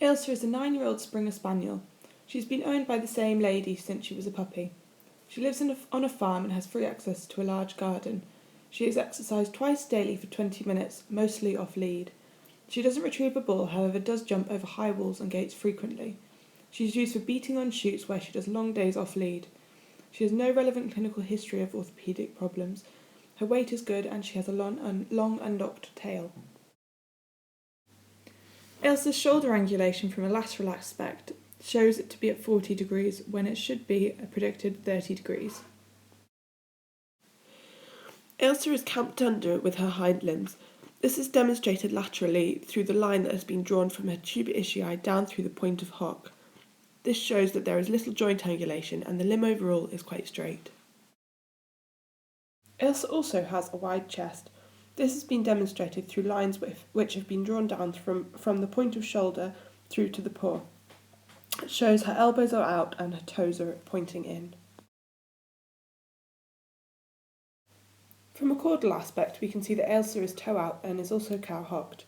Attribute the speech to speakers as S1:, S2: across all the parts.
S1: Ailsa is a 9-year-old Springer Spaniel. She's been owned by the same lady since she was a puppy. She lives on a farm and has free access to a large garden. She is exercised twice daily for 20 minutes, mostly off lead. She doesn't retrieve a ball, however does jump over high walls and gates frequently. She is used for beating on chutes where she does long days off lead. She has no relevant clinical history of orthopaedic problems. Her weight is good and she has a long undocked tail. Ailsa's shoulder angulation from a lateral aspect shows it to be at 40 degrees when it should be a predicted 30 degrees.
S2: Ailsa is camped under with her hind limbs. This is demonstrated laterally through the line that has been drawn from her tuba ishii down through the point of hock. This shows that there is little joint angulation and the limb overall is quite straight. Ailsa also has a wide chest. This has been demonstrated through lines which have been drawn down from the point of shoulder through to the paw. It shows her elbows are out and her toes are pointing in. From a caudal aspect, we can see that Ailsa is toe out and is also cow-hocked.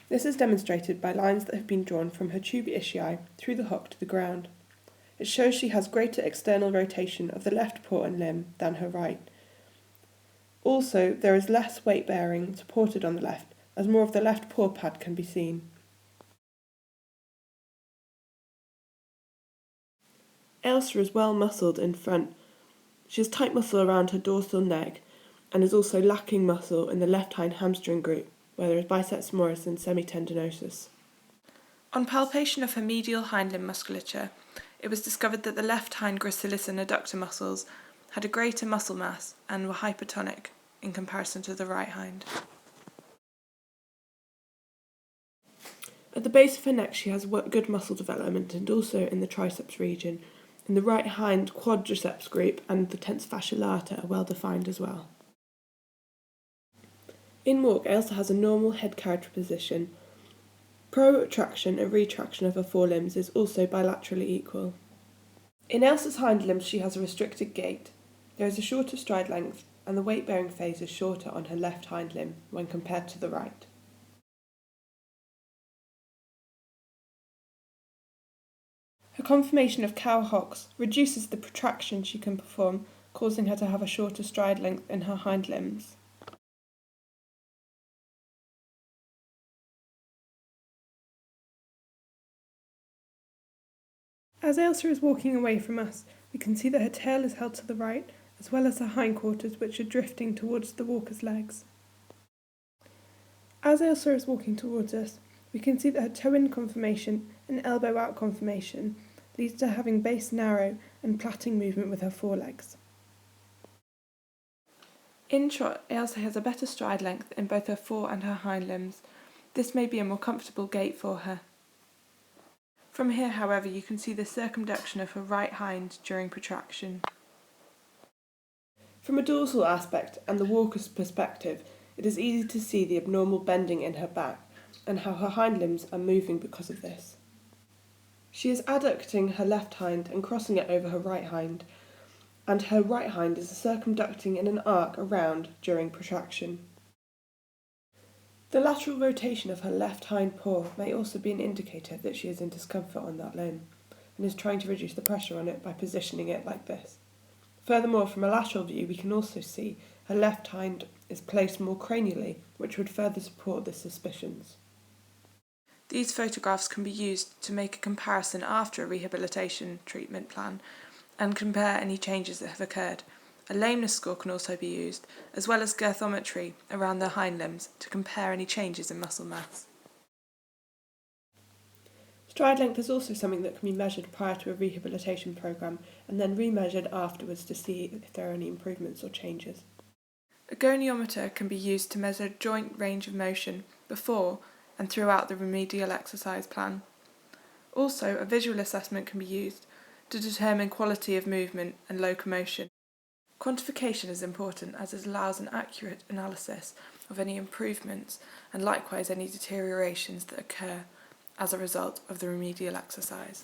S2: This is demonstrated by lines that have been drawn from her tuba ishii through the hock to the ground. It shows she has greater external rotation of the left paw and limb than her right. Also, there is less weight bearing supported on the left, as more of the left paw pad can be seen. Ailsa is well muscled in front. She has tight muscle around her dorsal neck and is also lacking muscle in the left hind hamstring group, where there is biceps femoris and semitendinosus. On palpation of her medial hind limb musculature, it was discovered that the left hind gracilis and adductor muscles had a greater muscle mass and were hypertonic in comparison to the right hind. At the base of her neck she has good muscle development and also in the triceps region. In the right hind quadriceps group and the tense fascia lata are well defined as well. In walk, Ailsa has a normal head character position. Protraction and retraction of her forelimbs is also bilaterally equal. In Ailsa's hind limbs she has a restricted gait. There is a shorter stride length and the weight-bearing phase is shorter on her left hind limb when compared to the right. Her conformation of cow hocks reduces the protraction she can perform, causing her to have a shorter stride length in her hind limbs. As Ailsa is walking away from us, we can see that her tail is held to the right, as well as her hindquarters, which are drifting towards the walker's legs. As Ailsa is walking towards us, we can see that her toe-in conformation and elbow-out conformation leads to having base narrow and plaiting movement with her forelegs. In trot, Ailsa has a better stride length in both her fore and her hind limbs. This may be a more comfortable gait for her. From here, however, you can see the circumduction of her right hind during protraction. From a dorsal aspect and the walker's perspective, it is easy to see the abnormal bending in her back and how her hind limbs are moving because of this. She is adducting her left hind and crossing it over her right hind, and her right hind is circumducting in an arc around during protraction. The lateral rotation of her left hind paw may also be an indicator that she is in discomfort on that limb and is trying to reduce the pressure on it by positioning it like this. Furthermore, from a lateral view, we can also see her left hind is placed more cranially, which would further support the suspicions. These photographs can be used to make a comparison after a rehabilitation treatment plan and compare any changes that have occurred. A lameness score can also be used, as well as girthometry around the hind limbs to compare any changes in muscle mass. Stride length is also something that can be measured prior to a rehabilitation program and then remeasured afterwards to see if there are any improvements or changes. A goniometer can be used to measure joint range of motion before and throughout the remedial exercise plan. Also, a visual assessment can be used to determine quality of movement and locomotion. Quantification is important as it allows an accurate analysis of any improvements and likewise any deteriorations that occur as a result of the remedial exercise.